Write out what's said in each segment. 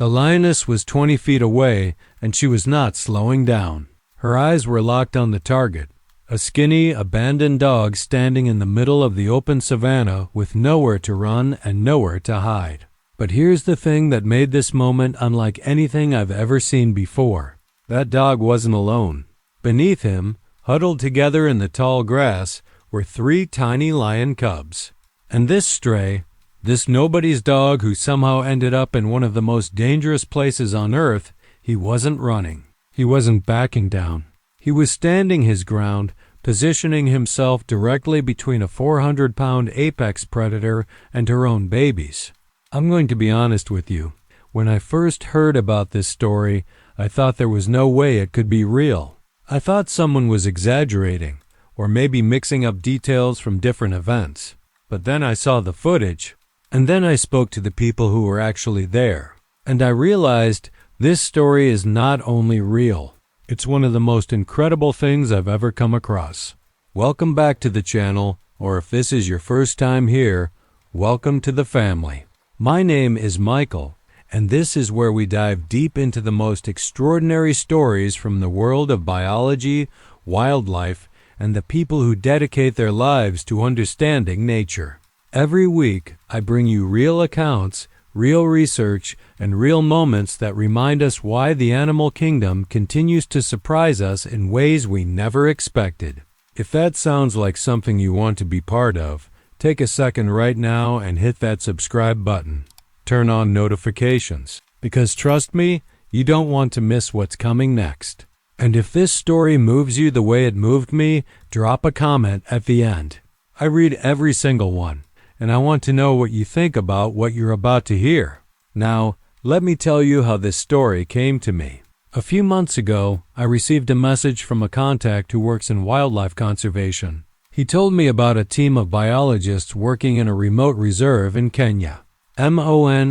The lioness was 20 feet away, and she was not slowing down. Her eyes were locked on the target, a skinny, abandoned dog standing in the middle of the open savanna with nowhere to run and nowhere to hide. But here's the thing that made this moment unlike anything I've ever seen before. That dog wasn't alone. Beneath him, huddled together in the tall grass, were 3 tiny lion cubs. And this stray, this nobody's dog who somehow ended up in one of the most dangerous places on earth, he wasn't running. He wasn't backing down. He was standing his ground, positioning himself directly between a 400-pound apex predator and her own babies. I'm going to be honest with you. When I first heard about this story, I thought there was no way it could be real. I thought someone was exaggerating, or maybe mixing up details from different events. But then I saw the footage, and then I spoke to the people who were actually there. And I realized this story is not only real, it's one of the most incredible things I've ever come across. Welcome back to the channel, or if this is your first time here, welcome to the family. My name is Michael, and this is where we dive deep into the most extraordinary stories from the world of biology, wildlife, and the people who dedicate their lives to understanding nature. Every week, I bring you real accounts, real research, and real moments that remind us why the animal kingdom continues to surprise us in ways we never expected. If that sounds like something you want to be part of, take a second right now and hit that subscribe button. Turn on notifications, because trust me, you don't want to miss what's coming next. And if this story moves you the way it moved me, drop a comment at the end. I read every single one, and I want to know what you think about what you're about to hear. Now, let me tell you how this story came to me. A few months ago, I received a message from a contact who works in wildlife conservation. He told me about a team of biologists working in a remote reserve in Kenya. Monitoring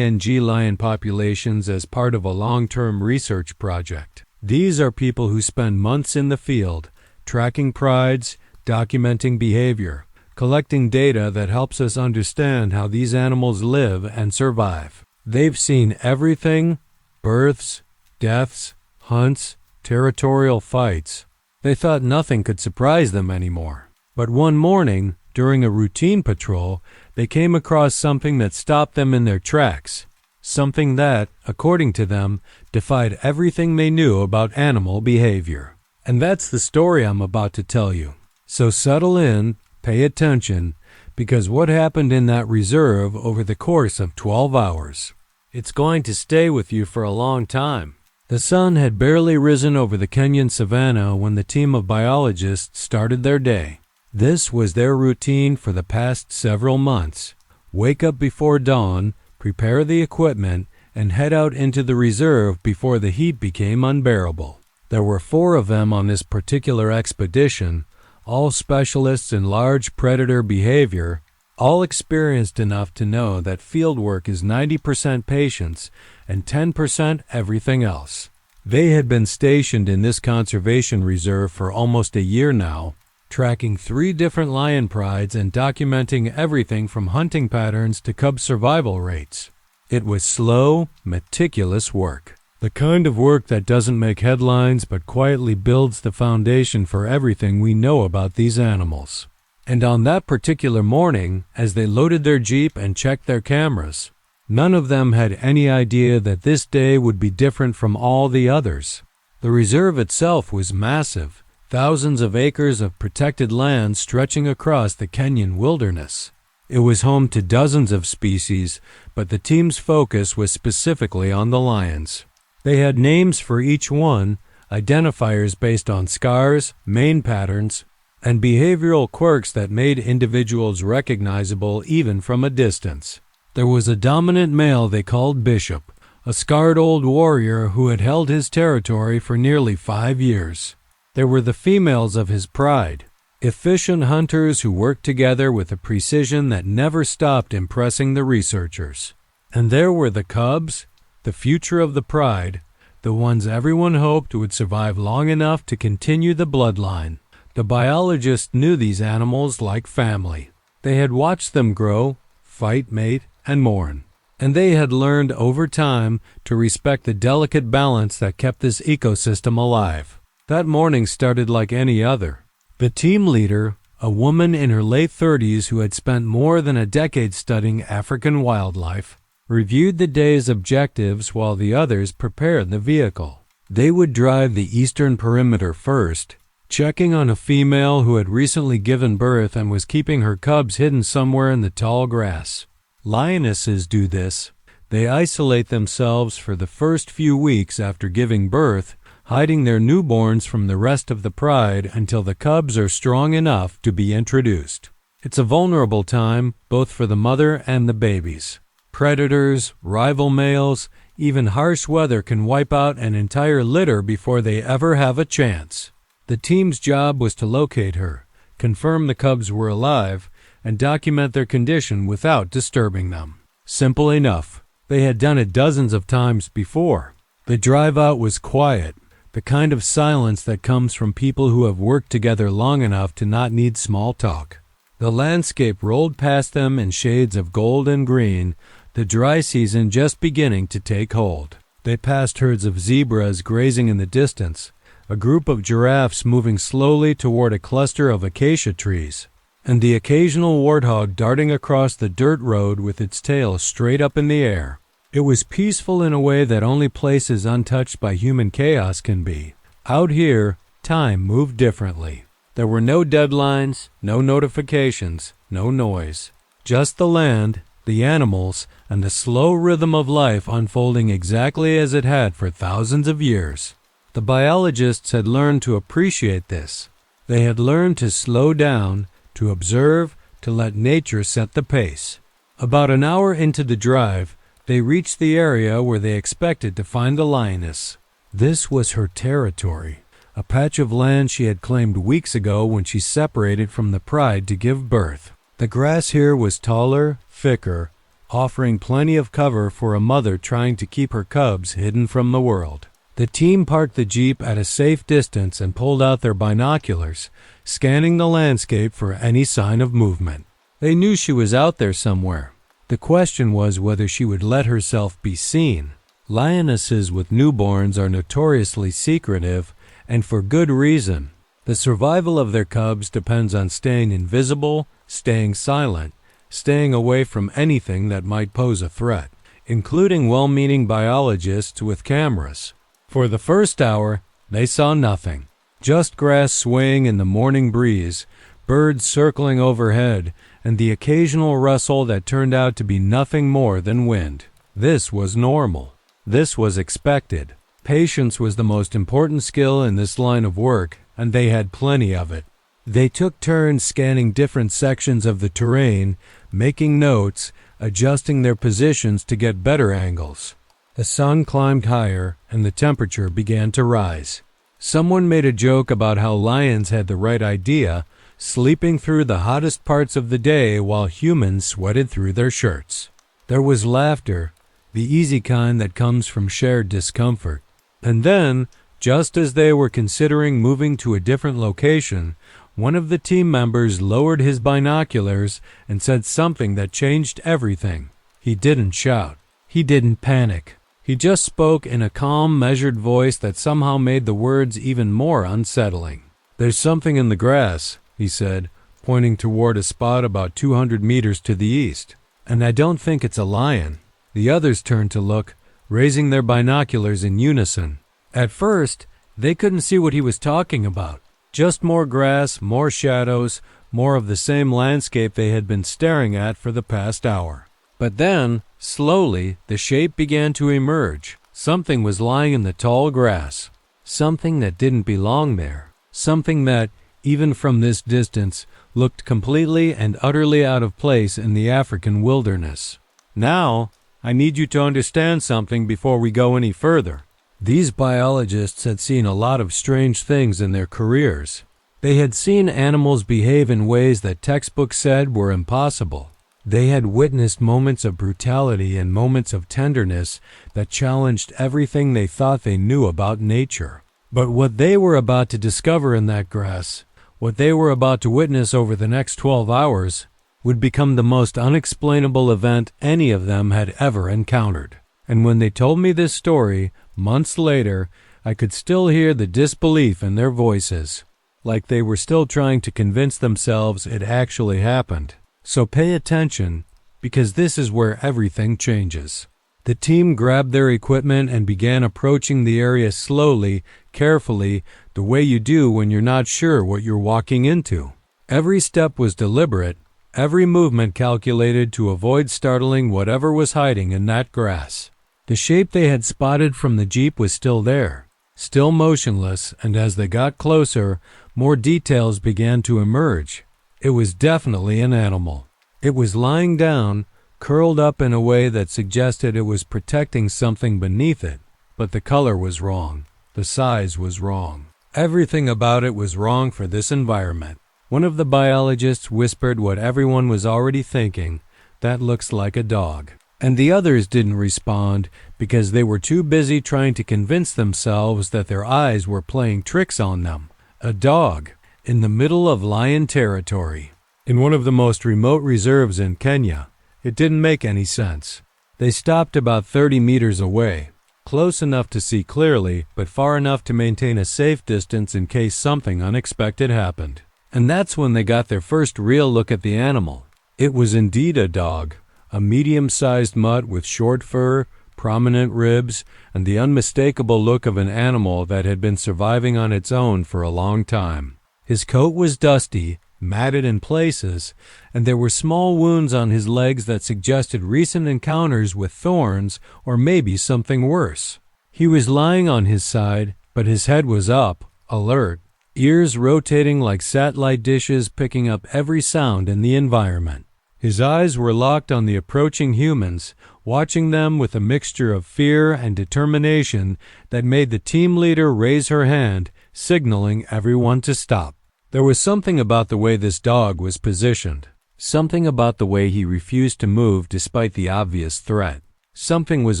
lion populations as part of a long-term research project. These are people who spend months in the field, tracking prides, documenting behavior, collecting data that helps us understand how these animals live and survive. They've seen everything: births, deaths, hunts, territorial fights. They thought nothing could surprise them anymore. But one morning, during a routine patrol, they came across something that stopped them in their tracks. Something that, according to them, defied everything they knew about animal behavior. And that's the story I'm about to tell you. So settle in, pay attention, because what happened in that reserve over the course of 12 hours, it's going to stay with you for a long time. The sun had barely risen over the Kenyan savanna when the team of biologists started their day. This was their routine for the past several months. Wake up before dawn, prepare the equipment, and head out into the reserve before the heat became unbearable. There were 4 of them on this particular expedition, all specialists in large predator behavior, all experienced enough to know that field work is 90% patience and 10% everything else. They had been stationed in this conservation reserve for almost a year now, tracking 3 different lion prides and documenting everything from hunting patterns to cub survival rates. It was slow, meticulous work. The kind of work that doesn't make headlines but quietly builds the foundation for everything we know about these animals. And on that particular morning, as they loaded their Jeep and checked their cameras, none of them had any idea that this day would be different from all the others. The reserve itself was massive, thousands of acres of protected land stretching across the Kenyan wilderness. It was home to dozens of species, but the team's focus was specifically on the lions. They had names for each one, identifiers based on scars, mane patterns, and behavioral quirks that made individuals recognizable even from a distance. There was a dominant male they called Bishop, a scarred old warrior who had held his territory for nearly 5 years. There were the females of his pride, efficient hunters who worked together with a precision that never stopped impressing the researchers. And there were the cubs, the future of the pride, the ones everyone hoped would survive long enough to continue the bloodline. The biologists knew these animals like family. They had watched them grow, fight, mate, and mourn. and they had learned over time to respect the delicate balance that kept this ecosystem alive. That morning started like any other. The team leader, a woman in her late 30s who had spent more than a decade studying African wildlife, reviewed the day's objectives while the others prepared the vehicle. They would drive the eastern perimeter first, checking on a female who had recently given birth and was keeping her cubs hidden somewhere in the tall grass. Lionesses do this. They isolate themselves for the first few weeks after giving birth, hiding their newborns from the rest of the pride until the cubs are strong enough to be introduced. It's a vulnerable time, both for the mother and the babies. Predators, rival males, even harsh weather can wipe out an entire litter before they ever have a chance. The team's job was to locate her, confirm the cubs were alive, and document their condition without disturbing them. Simple enough. They had done it dozens of times before. The drive out was quiet, the kind of silence that comes from people who have worked together long enough to not need small talk. The landscape rolled past them in shades of gold and green, the dry season just beginning to take hold. They passed herds of zebras grazing in the distance, a group of giraffes moving slowly toward a cluster of acacia trees, and the occasional warthog darting across the dirt road with its tail straight up in the air. It was peaceful in a way that only places untouched by human chaos can be. Out here, time moved differently. There were no deadlines, no notifications, no noise. Just the land, the animals, and the slow rhythm of life unfolding exactly as it had for thousands of years. The biologists had learned to appreciate this. They had learned to slow down, to observe, to let nature set the pace. About an hour into the drive, they reached the area where they expected to find the lioness. This was her territory, a patch of land she had claimed weeks ago when she separated from the pride to give birth. The grass here was taller, thicker, offering plenty of cover for a mother trying to keep her cubs hidden from the world. The team parked the Jeep at a safe distance and pulled out their binoculars, scanning the landscape for any sign of movement. They knew she was out there somewhere. The question was whether she would let herself be seen. Lionesses with newborns are notoriously secretive, and for good reason. The survival of their cubs depends on staying invisible, staying silent, staying away from anything that might pose a threat, including well-meaning biologists with cameras. For the first hour, they saw nothing. Just grass swaying in the morning breeze, birds circling overhead, and the occasional rustle that turned out to be nothing more than wind. This was normal. This was expected. Patience was the most important skill in this line of work, and they had plenty of it. They took turns scanning different sections of the terrain, making notes, adjusting their positions to get better angles. The sun climbed higher, and the temperature began to rise. Someone made a joke about how lions had the right idea, sleeping through the hottest parts of the day while humans sweated through their shirts. There was laughter, the easy kind that comes from shared discomfort. And then, just as they were considering moving to a different location, one of the team members lowered his binoculars and said something that changed everything. He didn't shout. He didn't panic. He just spoke in a calm, measured voice that somehow made the words even more unsettling. "There's something in the grass," he said, pointing toward a spot about 200 meters to the east. "And I don't think it's a lion." The others turned to look, raising their binoculars in unison. At first, they couldn't see what he was talking about. Just more grass, more shadows, more of the same landscape they had been staring at for the past hour. But then, slowly, the shape began to emerge. Something was lying in the tall grass. Something that didn't belong there. Something that, even from this distance, looked completely and utterly out of place in the African wilderness. "Now, I need you to understand something before we go any further." These biologists had seen a lot of strange things in their careers. They had seen animals behave in ways that textbooks said were impossible. They had witnessed moments of brutality and moments of tenderness that challenged everything they thought they knew about nature. But what they were about to discover in that grass, what they were about to witness over the next 12 hours, would become the most unexplainable event any of them had ever encountered. And when they told me this story, months later, I could still hear the disbelief in their voices, like they were still trying to convince themselves it actually happened. So pay attention, because this is where everything changes. The team grabbed their equipment and began approaching the area slowly, carefully, the way you do when you're not sure what you're walking into. Every step was deliberate, every movement calculated to avoid startling whatever was hiding in that grass. The shape they had spotted from the Jeep was still there, still motionless, and as they got closer, more details began to emerge. It was definitely an animal. It was lying down, curled up in a way that suggested it was protecting something beneath it, but the color was wrong. The size was wrong. Everything about it was wrong for this environment. One of the biologists whispered what everyone was already thinking, "That looks like a dog." And the others didn't respond because they were too busy trying to convince themselves that their eyes were playing tricks on them. A dog in the middle of lion territory, in one of the most remote reserves in Kenya. It didn't make any sense. They stopped about 30 meters away, close enough to see clearly, but far enough to maintain a safe distance in case something unexpected happened. And that's when they got their first real look at the animal. It was indeed a dog, a medium-sized mutt with short fur, prominent ribs, and the unmistakable look of an animal that had been surviving on its own for a long time. His coat was dusty, matted in places, and there were small wounds on his legs that suggested recent encounters with thorns or maybe something worse. He was lying on his side, but his head was up, alert, ears rotating like satellite dishes picking up every sound in the environment. His eyes were locked on the approaching humans, watching them with a mixture of fear and determination that made the team leader raise her hand, signaling everyone to stop. There was something about the way this dog was positioned, something about the way he refused to move despite the obvious threat. Something was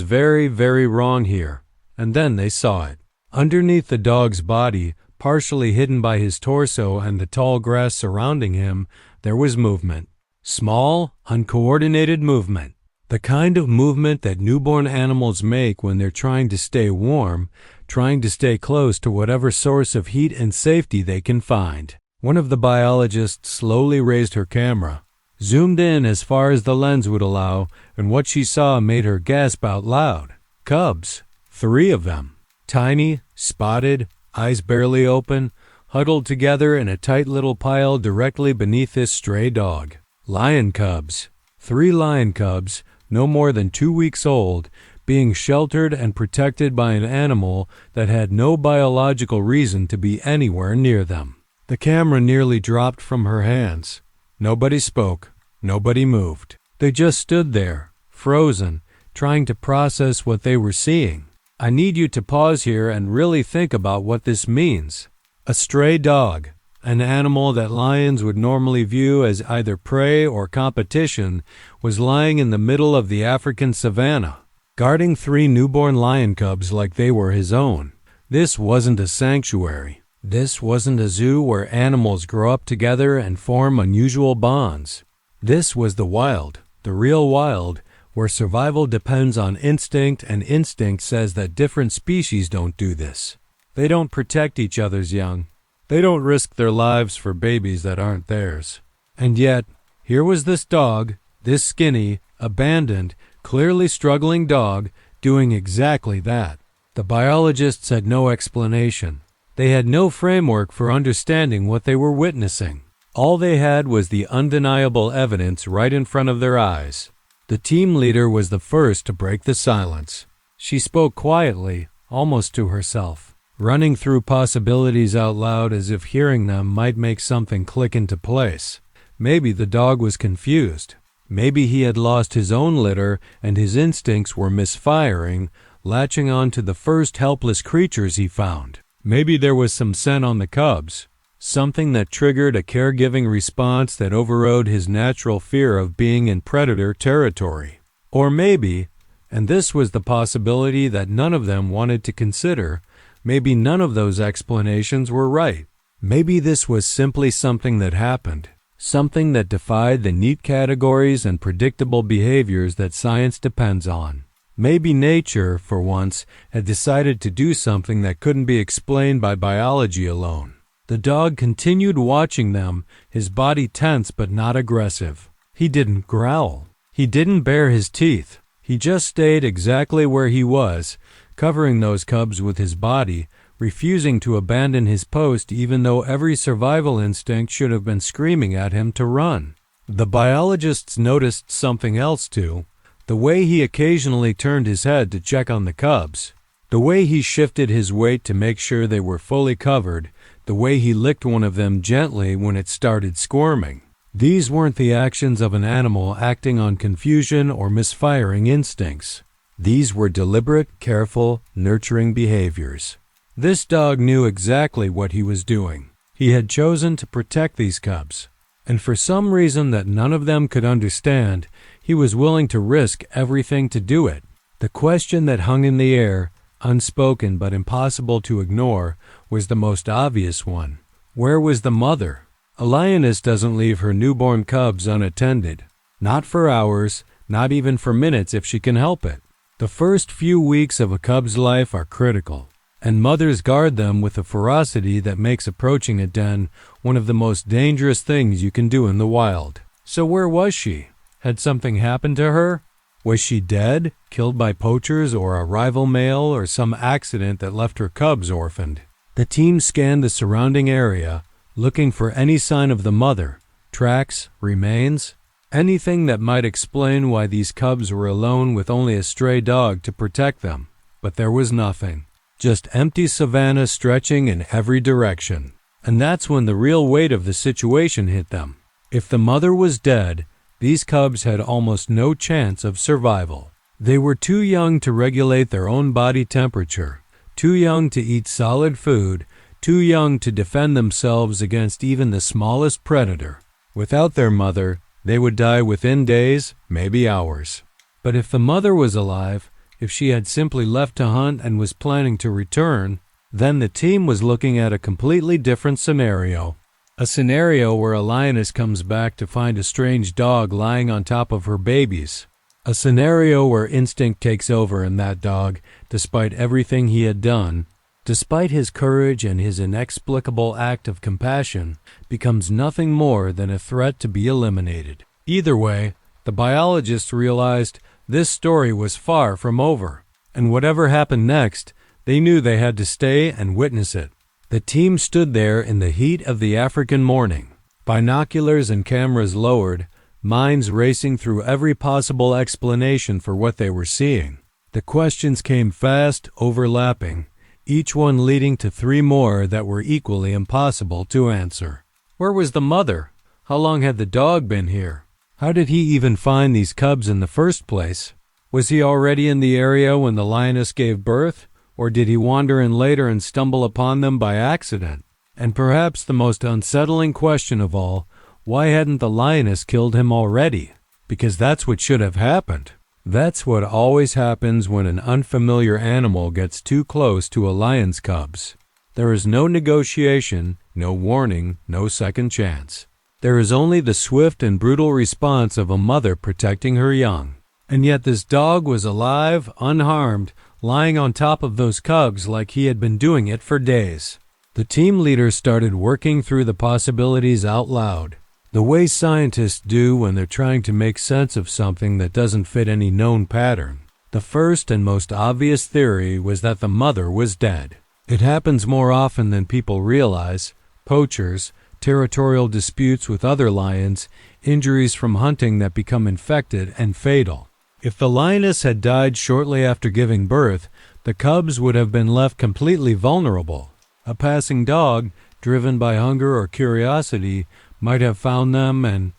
very, very wrong here, and then they saw it. Underneath the dog's body, partially hidden by his torso and the tall grass surrounding him, there was movement. Small, uncoordinated movement. The kind of movement that newborn animals make when they're trying to stay warm, trying to stay close to whatever source of heat and safety they can find. One of the biologists slowly raised her camera, zoomed in as far as the lens would allow, and what she saw made her gasp out loud. Cubs. 3 of them. Tiny, spotted, eyes barely open, huddled together in a tight little pile directly beneath this stray dog. Lion cubs. 3 lion cubs, no more than 2 weeks old, being sheltered and protected by an animal that had no biological reason to be anywhere near them. The camera nearly dropped from her hands. Nobody spoke. Nobody moved. They just stood there, frozen, trying to process what they were seeing. I need you to pause here and really think about what this means. A stray dog, an animal that lions would normally view as either prey or competition, was lying in the middle of the African savanna, guarding 3 newborn lion cubs like they were his own. This wasn't a sanctuary. This wasn't a zoo where animals grow up together and form unusual bonds. This was the wild, the real wild, where survival depends on instinct, and instinct says that different species don't do this. They don't protect each other's young. They don't risk their lives for babies that aren't theirs. And yet, here was this dog, this skinny, abandoned, clearly struggling dog, doing exactly that. The biologists had no explanation. They had no framework for understanding what they were witnessing. All they had was the undeniable evidence right in front of their eyes. The team leader was the first to break the silence. She spoke quietly, almost to herself, running through possibilities out loud as if hearing them might make something click into place. Maybe the dog was confused. Maybe he had lost his own litter and his instincts were misfiring, latching on to the first helpless creatures he found. Maybe there was some scent on the cubs, something that triggered a caregiving response that overrode his natural fear of being in predator territory. Or maybe, and this was the possibility that none of them wanted to consider, maybe none of those explanations were right. Maybe this was simply something that happened, something that defied the neat categories and predictable behaviors that science depends on. Maybe nature, for once, had decided to do something that couldn't be explained by biology alone. The dog continued watching them, his body tense but not aggressive. He didn't growl. He didn't bare his teeth. He just stayed exactly where he was, covering those cubs with his body, refusing to abandon his post even though every survival instinct should have been screaming at him to run. The biologists noticed something else too. The way he occasionally turned his head to check on the cubs. The way he shifted his weight to make sure they were fully covered. The way he licked one of them gently when it started squirming. These weren't the actions of an animal acting on confusion or misfiring instincts. These were deliberate, careful, nurturing behaviors. This dog knew exactly what he was doing. He had chosen to protect these cubs. And for some reason that none of them could understand, he was willing to risk everything to do it. The question that hung in the air, unspoken but impossible to ignore, was the most obvious one. Where was the mother? A lioness doesn't leave her newborn cubs unattended. Not for hours, not even for minutes if she can help it. The first few weeks of a cub's life are critical, and mothers guard them with a ferocity that makes approaching a den one of the most dangerous things you can do in the wild. So where was she? Had something happened to her? Was she dead, killed by poachers or a rival male or some accident that left her cubs orphaned? The team scanned the surrounding area, looking for any sign of the mother, tracks, remains, anything that might explain why these cubs were alone with only a stray dog to protect them. But there was nothing. Just empty savanna stretching in every direction. And that's when the real weight of the situation hit them. If the mother was dead, these cubs had almost no chance of survival. They were too young to regulate their own body temperature, too young to eat solid food, too young to defend themselves against even the smallest predator. Without their mother, they would die within days, maybe hours. But if the mother was alive, if she had simply left to hunt and was planning to return, then the team was looking at a completely different scenario. A scenario where a lioness comes back to find a strange dog lying on top of her babies. A scenario where instinct takes over in that dog, despite everything he had done, despite his courage and his inexplicable act of compassion, becomes nothing more than a threat to be eliminated. Either way, the biologists realized this story was far from over, and whatever happened next, they knew they had to stay and witness it. The team stood there in the heat of the African morning, binoculars and cameras lowered, minds racing through every possible explanation for what they were seeing. The questions came fast, overlapping, each one leading to three more that were equally impossible to answer. Where was the mother? How long had the dog been here? How did he even find these cubs in the first place? Was he already in the area when the lioness gave birth? Or did he wander in later and stumble upon them by accident? And perhaps the most unsettling question of all, why hadn't the lioness killed him already? Because that's what should have happened. That's what always happens when an unfamiliar animal gets too close to a lion's cubs. There is no negotiation, no warning, no second chance. There is only the swift and brutal response of a mother protecting her young. And yet this dog was alive, unharmed, lying on top of those cubs like he had been doing it for days. The team leader started working through the possibilities out loud, the way scientists do when they're trying to make sense of something that doesn't fit any known pattern. The first and most obvious theory was that the mother was dead. It happens more often than people realize. Poachers, territorial disputes with other lions, injuries from hunting that become infected and fatal. If the lioness had died shortly after giving birth, the cubs would have been left completely vulnerable. A passing dog, driven by hunger or curiosity, might have found them and,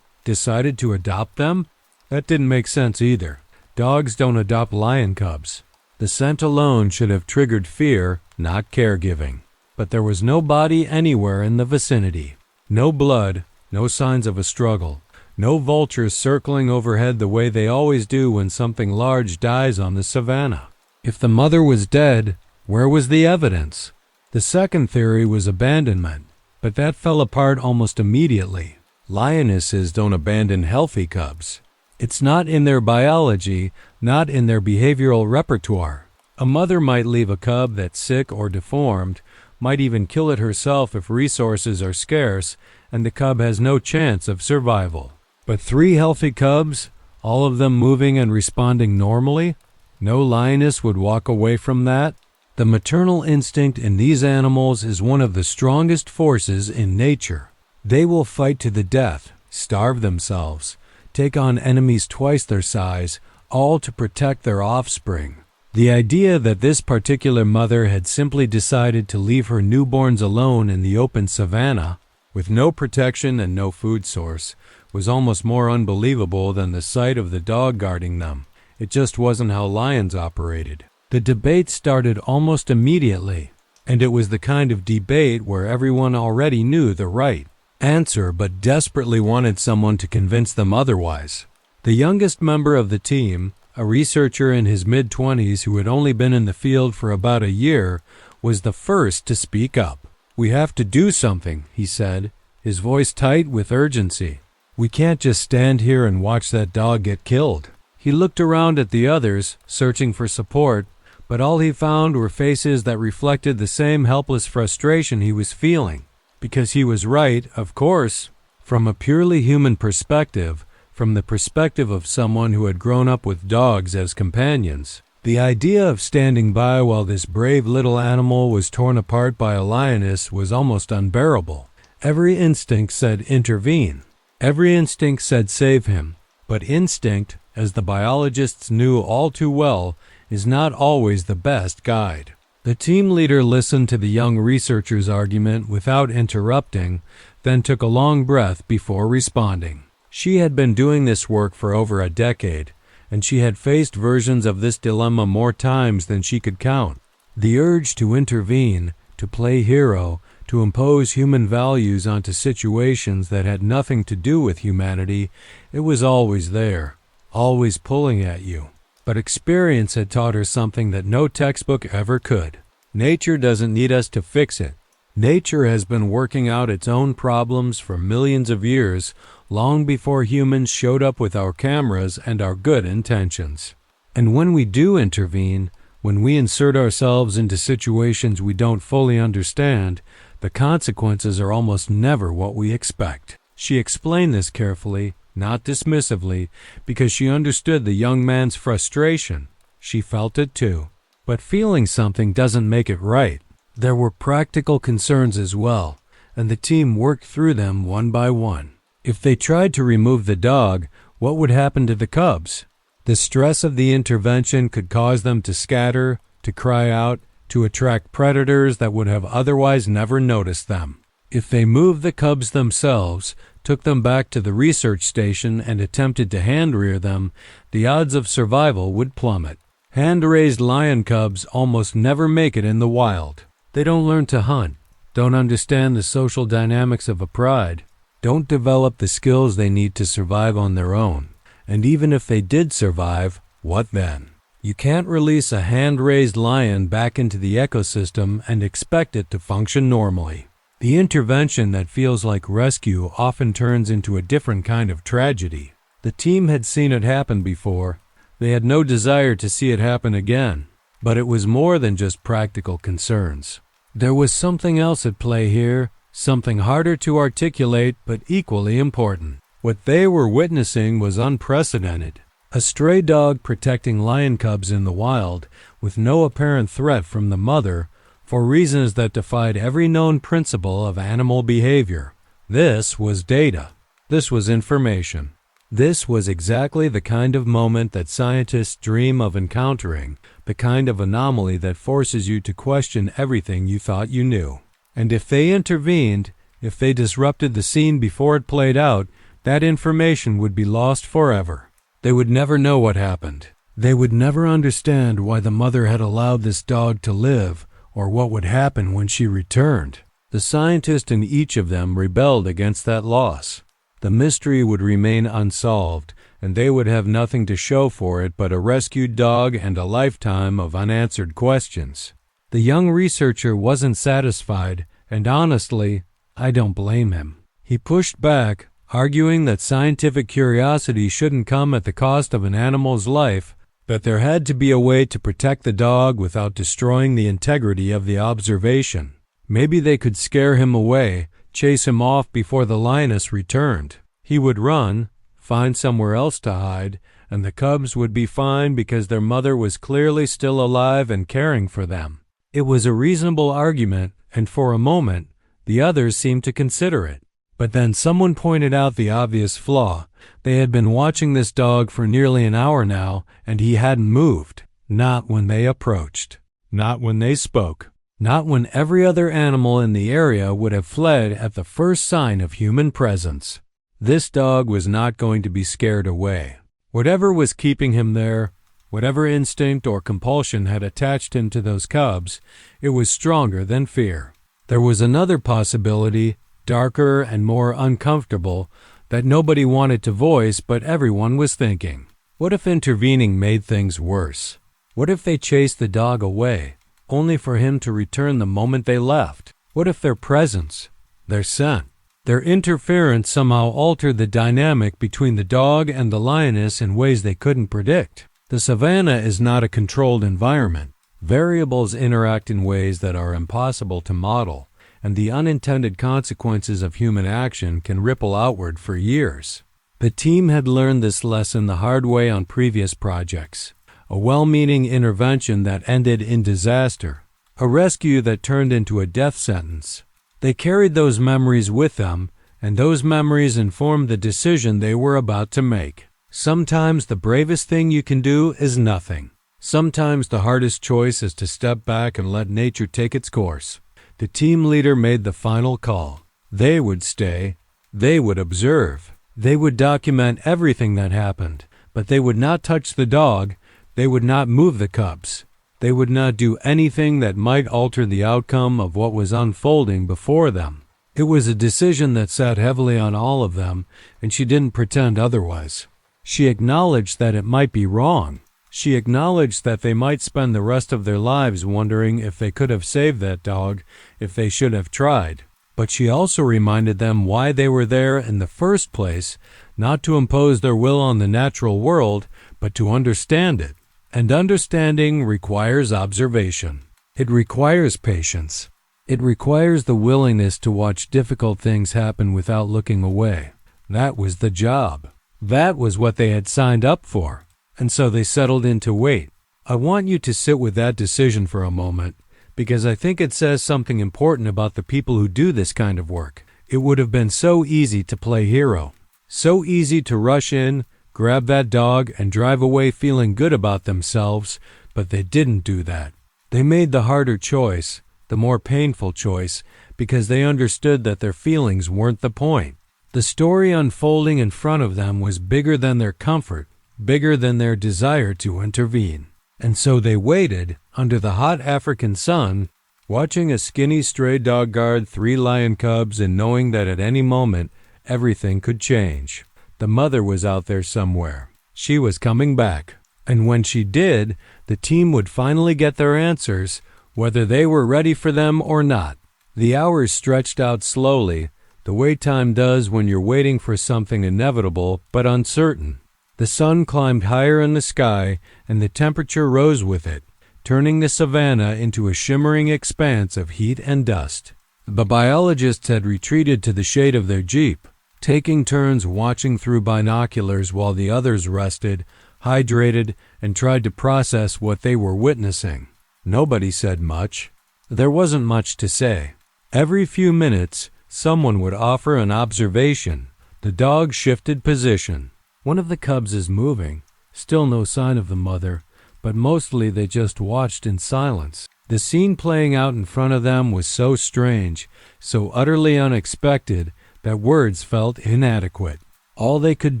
decided to adopt them? That didn't make sense either. Dogs don't adopt lion cubs. The scent alone should have triggered fear, not caregiving. But there was no body anywhere in the vicinity. No blood, no signs of a struggle. No vultures circling overhead the way they always do when something large dies on the savannah. If the mother was dead, where was the evidence? The second theory was abandonment. But that fell apart almost immediately. Lionesses don't abandon healthy cubs. It's not in their biology, not in their behavioral repertoire. A mother might leave a cub that's sick or deformed, might even kill it herself if resources are scarce, and the cub has no chance of survival. But 3 healthy cubs, all of them moving and responding normally, no lioness would walk away from that. The maternal instinct in these animals is one of the strongest forces in nature. They will fight to the death, starve themselves, take on enemies twice their size, all to protect their offspring. The idea that this particular mother had simply decided to leave her newborns alone in the open savanna, with no protection and no food source, was almost more unbelievable than the sight of the dog guarding them. It just wasn't how lions operated. The debate started almost immediately, and it was the kind of debate where everyone already knew the right answer but desperately wanted someone to convince them otherwise. The youngest member of the team, a researcher in his mid-20s who had only been in the field for about a year, was the first to speak up. "We have to do something," he said, his voice tight with urgency. "We can't just stand here and watch that dog get killed." He looked around at the others, searching for support, but all he found were faces that reflected the same helpless frustration he was feeling. Because he was right, of course, from a purely human perspective, from the perspective of someone who had grown up with dogs as companions. The idea of standing by while this brave little animal was torn apart by a lioness was almost unbearable. Every instinct said intervene. Every instinct said save him. But instinct, as the biologists knew all too well, is not always the best guide. The team leader listened to the young researcher's argument without interrupting, then took a long breath before responding. She had been doing this work for over a decade, and she had faced versions of this dilemma more times than she could count. The urge to intervene, to play hero, to impose human values onto situations that had nothing to do with humanity, it was always there, always pulling at you. But experience had taught her something that no textbook ever could. Nature doesn't need us to fix it. Nature has been working out its own problems for millions of years, long before humans showed up with our cameras and our good intentions. And when we do intervene, when we insert ourselves into situations we don't fully understand, the consequences are almost never what we expect. She explained this carefully, not dismissively, because she understood the young man's frustration. She felt it too. But feeling something doesn't make it right. There were practical concerns as well, and the team worked through them one by one. If they tried to remove the dog, what would happen to the cubs? The stress of the intervention could cause them to scatter, to cry out, to attract predators that would have otherwise never noticed them. If they moved the cubs themselves, took them back to the research station and attempted to hand-rear them, the odds of survival would plummet. Hand-raised lion cubs almost never make it in the wild. They don't learn to hunt, don't understand the social dynamics of a pride, don't develop the skills they need to survive on their own. And even if they did survive, what then? You can't release a hand-raised lion back into the ecosystem and expect it to function normally. The intervention that feels like rescue often turns into a different kind of tragedy. The team had seen it happen before. They had no desire to see it happen again. But it was more than just practical concerns. There was something else at play here, something harder to articulate but equally important. What they were witnessing was unprecedented. A stray dog protecting lion cubs in the wild, with no apparent threat from the mother, for reasons that defied every known principle of animal behavior. This was data. This was information. This was exactly the kind of moment that scientists dream of encountering, the kind of anomaly that forces you to question everything you thought you knew. And if they intervened, if they disrupted the scene before it played out, that information would be lost forever. They would never know what happened. They would never understand why the mother had allowed this dog to live, or what would happen when she returned. The scientist in each of them rebelled against that loss. The mystery would remain unsolved, and they would have nothing to show for it but a rescued dog and a lifetime of unanswered questions. The young researcher wasn't satisfied, and honestly, I don't blame him. He pushed back, arguing that scientific curiosity shouldn't come at the cost of an animal's life, that there had to be a way to protect the dog without destroying the integrity of the observation. Maybe they could scare him away, chase him off before the lioness returned. He would run, find somewhere else to hide, and the cubs would be fine because their mother was clearly still alive and caring for them. It was a reasonable argument, and for a moment, the others seemed to consider it. But then someone pointed out the obvious flaw. They had been watching this dog for nearly an hour now, and he hadn't moved. Not when they approached. Not when they spoke. Not when every other animal in the area would have fled at the first sign of human presence. This dog was not going to be scared away. Whatever was keeping him there, whatever instinct or compulsion had attached him to those cubs, it was stronger than fear. There was another possibility, darker and more uncomfortable, that nobody wanted to voice but everyone was thinking. What if intervening made things worse? What if they chased the dog away, only for him to return the moment they left? What if their presence, their scent, their interference somehow altered the dynamic between the dog and the lioness in ways they couldn't predict? The savannah is not a controlled environment. Variables interact in ways that are impossible to model, and the unintended consequences of human action can ripple outward for years. The team had learned this lesson the hard way on previous projects. A well-meaning intervention that ended in disaster. A rescue that turned into a death sentence. They carried those memories with them, and those memories informed the decision they were about to make. Sometimes the bravest thing you can do is nothing. Sometimes the hardest choice is to step back and let nature take its course. The team leader made the final call. They would stay. They would observe. They would document everything that happened, but they would not touch the dog. They would not move the cubs. They would not do anything that might alter the outcome of what was unfolding before them. It was a decision that sat heavily on all of them, and she didn't pretend otherwise. She acknowledged that it might be wrong. She acknowledged that they might spend the rest of their lives wondering if they could have saved that dog, if they should have tried. But she also reminded them why they were there in the first place, not to impose their will on the natural world, but to understand it. And understanding requires observation. It requires patience. It requires the willingness to watch difficult things happen without looking away. That was the job. That was what they had signed up for. And so they settled in to wait. I want you to sit with that decision for a moment, because I think it says something important about the people who do this kind of work. It would have been so easy to play hero. So easy to rush in, grab that dog, and drive away feeling good about themselves, but they didn't do that. They made the harder choice, the more painful choice, because they understood that their feelings weren't the point. The story unfolding in front of them was bigger than their comfort, bigger than their desire to intervene. And so they waited, under the hot African sun, watching a skinny stray dog guard 3 lion cubs and knowing that at any moment everything could change. The mother was out there somewhere. She was coming back. And when she did, the team would finally get their answers, whether they were ready for them or not. The hours stretched out slowly, the way time does when you're waiting for something inevitable but uncertain. The sun climbed higher in the sky, and the temperature rose with it, turning the savannah into a shimmering expanse of heat and dust. The biologists had retreated to the shade of their jeep, taking turns watching through binoculars while the others rested, hydrated, and tried to process what they were witnessing. Nobody said much. There wasn't much to say. Every few minutes, someone would offer an observation. The dog shifted position. One of the cubs is moving. Still no sign of the mother, but mostly they just watched in silence. The scene playing out in front of them was so strange, so utterly unexpected, that words felt inadequate. All they could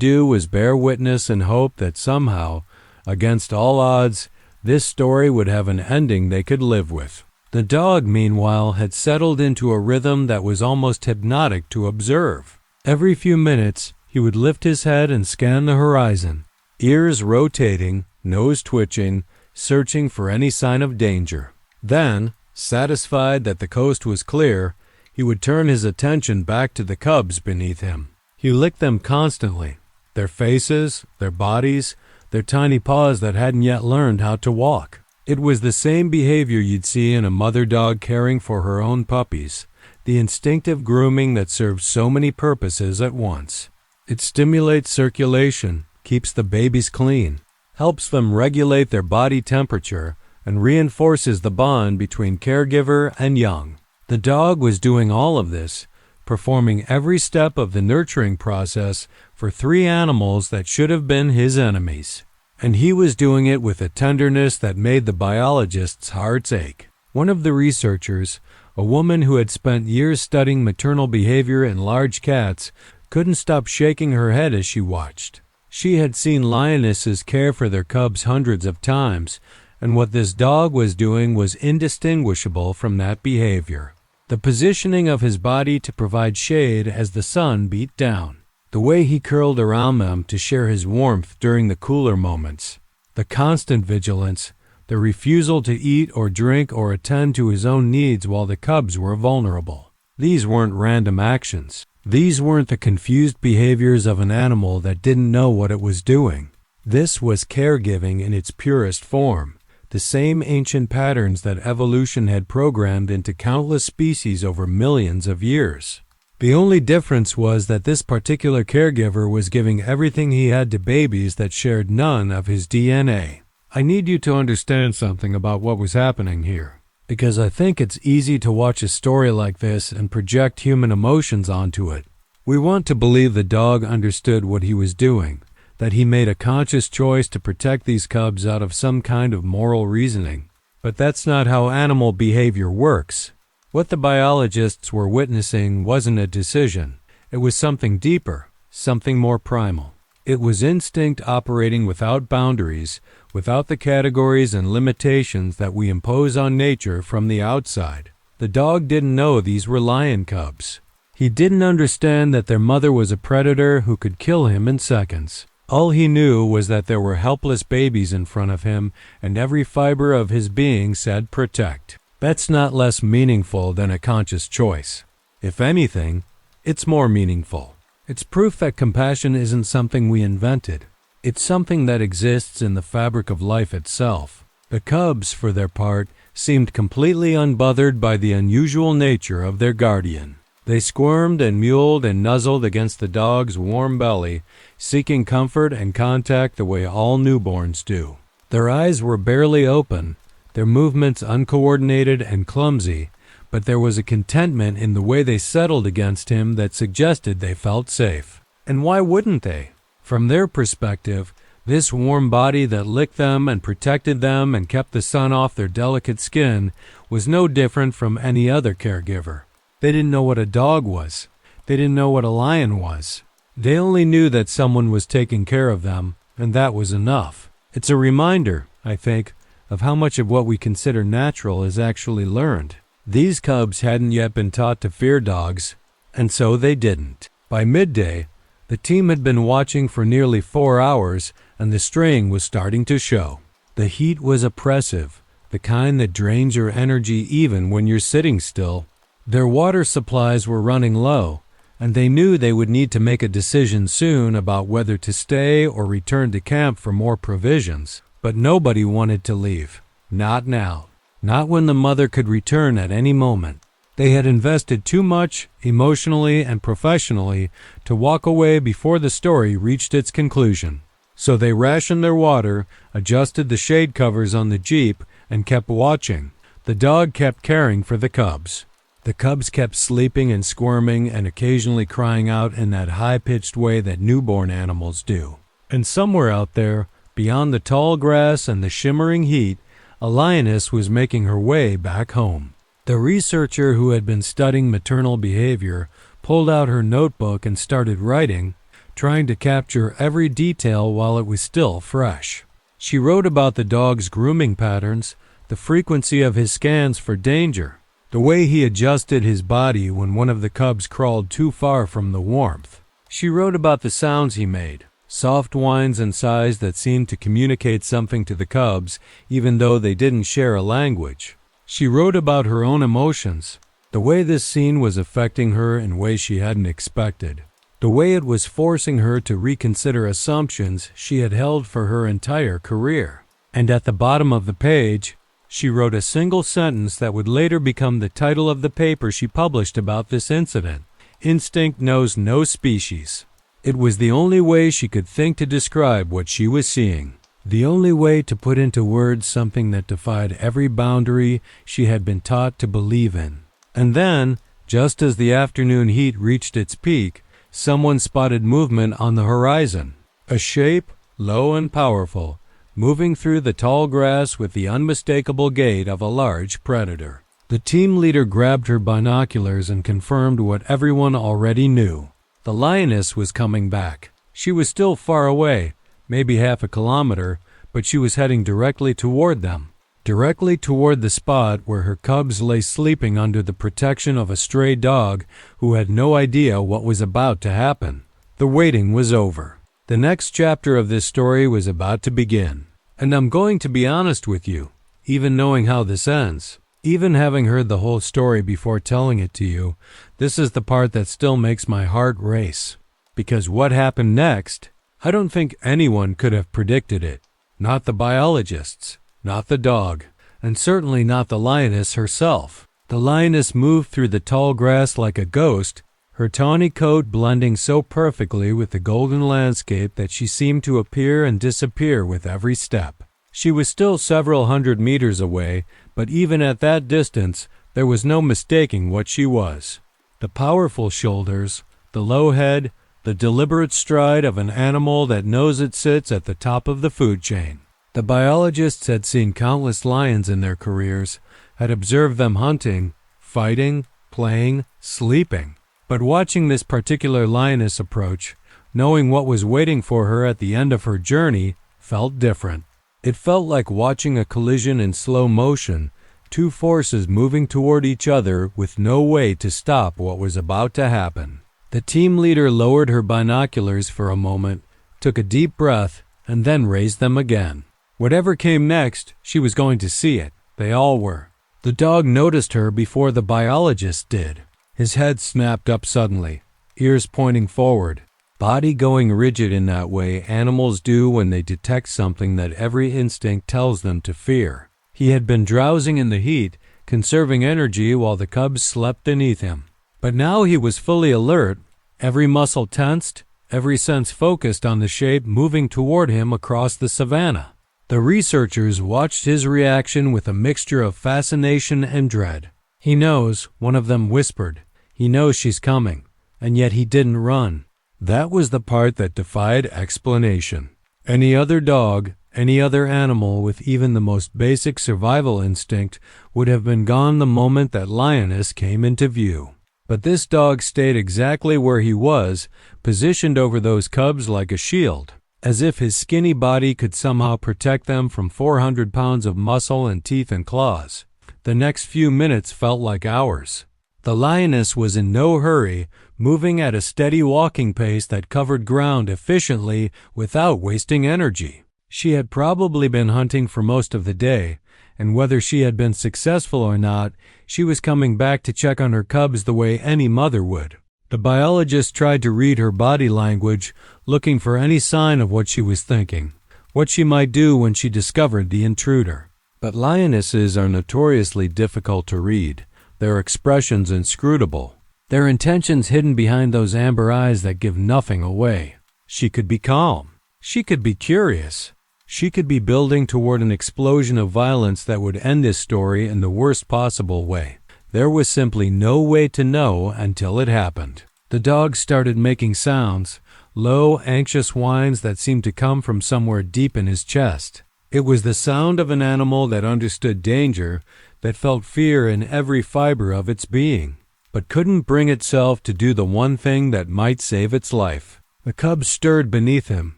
do was bear witness and hope that somehow, against all odds, this story would have an ending they could live with. The dog, meanwhile, had settled into a rhythm that was almost hypnotic to observe. Every few minutes, he would lift his head and scan the horizon, ears rotating, nose twitching, searching for any sign of danger. Then, satisfied that the coast was clear, he would turn his attention back to the cubs beneath him. He licked them constantly, their faces, their bodies, their tiny paws that hadn't yet learned how to walk. It was the same behavior you'd see in a mother dog caring for her own puppies, the instinctive grooming that serves so many purposes at once. It stimulates circulation, keeps the babies clean, helps them regulate their body temperature, and reinforces the bond between caregiver and young. The dog was doing all of this, performing every step of the nurturing process for 3 animals that should have been his enemies. And he was doing it with a tenderness that made the biologists' hearts ache. One of the researchers, a woman who had spent years studying maternal behavior in large cats, couldn't stop shaking her head as she watched. She had seen lionesses care for their cubs hundreds of times, and what this dog was doing was indistinguishable from that behavior. The positioning of his body to provide shade as the sun beat down, the way he curled around them to share his warmth during the cooler moments, the constant vigilance, the refusal to eat or drink or attend to his own needs while the cubs were vulnerable. These weren't random actions. These weren't the confused behaviors of an animal that didn't know what it was doing. This was caregiving in its purest form, the same ancient patterns that evolution had programmed into countless species over millions of years. The only difference was that this particular caregiver was giving everything he had to babies that shared none of his DNA. I need you to understand something about what was happening here, because I think it's easy to watch a story like this and project human emotions onto it. We want to believe the dog understood what he was doing, that he made a conscious choice to protect these cubs out of some kind of moral reasoning. But that's not how animal behavior works. What the biologists were witnessing wasn't a decision. It was something deeper, something more primal. It was instinct operating without boundaries, without the categories and limitations that we impose on nature from the outside. The dog didn't know these were lion cubs. He didn't understand that their mother was a predator who could kill him in seconds. All he knew was that there were helpless babies in front of him, and every fiber of his being said protect. That's not less meaningful than a conscious choice. If anything, it's more meaningful. It's proof that compassion isn't something we invented. It's something that exists in the fabric of life itself. The cubs, for their part, seemed completely unbothered by the unusual nature of their guardian. They squirmed and mewled and nuzzled against the dog's warm belly, seeking comfort and contact the way all newborns do. Their eyes were barely open, their movements uncoordinated and clumsy, but there was a contentment in the way they settled against him that suggested they felt safe. And why wouldn't they? From their perspective, this warm body that licked them and protected them and kept the sun off their delicate skin was no different from any other caregiver. They didn't know what a dog was. They didn't know what a lion was. They only knew that someone was taking care of them, and that was enough. It's a reminder, I think, of how much of what we consider natural is actually learned. These cubs hadn't yet been taught to fear dogs, and so they didn't. By midday, the team had been watching for nearly 4 hours, and the straying was starting to show. The heat was oppressive, the kind that drains your energy even when you're sitting still. Their water supplies were running low, and they knew they would need to make a decision soon about whether to stay or return to camp for more provisions. But nobody wanted to leave. Not now. Not when the mother could return at any moment. They had invested too much, emotionally and professionally, to walk away before the story reached its conclusion. So they rationed their water, adjusted the shade covers on the Jeep, and kept watching. The dog kept caring for the cubs. The cubs kept sleeping and squirming and occasionally crying out in that high-pitched way that newborn animals do. And somewhere out there, beyond the tall grass and the shimmering heat, a lioness was making her way back home. The researcher who had been studying maternal behavior pulled out her notebook and started writing, trying to capture every detail while it was still fresh. She wrote about the dog's grooming patterns, the frequency of his scans for danger, the way he adjusted his body when one of the cubs crawled too far from the warmth. She wrote about the sounds he made, soft whines and sighs that seemed to communicate something to the cubs, even though they didn't share a language. She wrote about her own emotions, The way this scene was affecting her in ways she hadn't expected. The way it was forcing her to reconsider assumptions she had held for her entire career. And at the bottom of the page, she wrote a single sentence that would later become the title of the paper she published about this incident. Instinct knows no species. It was the only way she could think to describe what she was seeing. The only way to put into words something that defied every boundary she had been taught to believe in. And then, just as the afternoon heat reached its peak, someone spotted movement on the horizon. A shape, low and powerful, moving through the tall grass with the unmistakable gait of a large predator. The team leader grabbed her binoculars and confirmed what everyone already knew. The lioness was coming back. She was still far away, maybe half a kilometer, but she was heading directly toward them. Directly toward the spot where her cubs lay sleeping under the protection of a stray dog who had no idea what was about to happen. The waiting was over. The next chapter of this story was about to begin. And I'm going to be honest with you, even knowing how this ends, even having heard the whole story before telling it to you, this is the part that still makes my heart race. Because what happened next, I don't think anyone could have predicted it. Not the biologists, not the dog, and certainly not the lioness herself. The lioness moved through the tall grass like a ghost, her tawny coat blending so perfectly with the golden landscape that she seemed to appear and disappear with every step. She was still several hundred meters away, but even at that distance, there was no mistaking what she was. The powerful shoulders, the low head, the deliberate stride of an animal that knows it sits at the top of the food chain. The biologists had seen countless lions in their careers, had observed them hunting, fighting, playing, sleeping. But watching this particular lioness approach, knowing what was waiting for her at the end of her journey, felt different. It felt like watching a collision in slow motion, two forces moving toward each other with no way to stop what was about to happen. The team leader lowered her binoculars for a moment, took a deep breath, and then raised them again. Whatever came next, she was going to see it. They all were. The dog noticed her before the biologist did. His head snapped up suddenly, ears pointing forward, body going rigid in that way animals do when they detect something that every instinct tells them to fear. He had been drowsing in the heat, conserving energy while the cubs slept beneath him. But now he was fully alert, every muscle tensed, every sense focused on the shape moving toward him across the savanna. The researchers watched his reaction with a mixture of fascination and dread. "He knows," one of them whispered. "He knows she's coming." And yet he didn't run. That was the part that defied explanation. Any other dog, any other animal with even the most basic survival instinct would have been gone the moment that lioness came into view. But this dog stayed exactly where he was, positioned over those cubs like a shield, as if his skinny body could somehow protect them from 400 pounds of muscle and teeth and claws. The next few minutes felt like hours. The lioness was in no hurry, moving at a steady walking pace that covered ground efficiently without wasting energy. She had probably been hunting for most of the day, and whether she had been successful or not, she was coming back to check on her cubs the way any mother would. The biologist tried to read her body language, looking for any sign of what she was thinking, what she might do when she discovered the intruder. But lionesses are notoriously difficult to read, their expressions inscrutable, their intentions hidden behind those amber eyes that give nothing away. She could be calm. She could be curious. She could be building toward an explosion of violence that would end this story in the worst possible way. There was simply no way to know until it happened. The dog started making sounds, low, anxious whines that seemed to come from somewhere deep in his chest. It was the sound of an animal that understood danger, that felt fear in every fiber of its being, but couldn't bring itself to do the one thing that might save its life. The cubs stirred beneath him,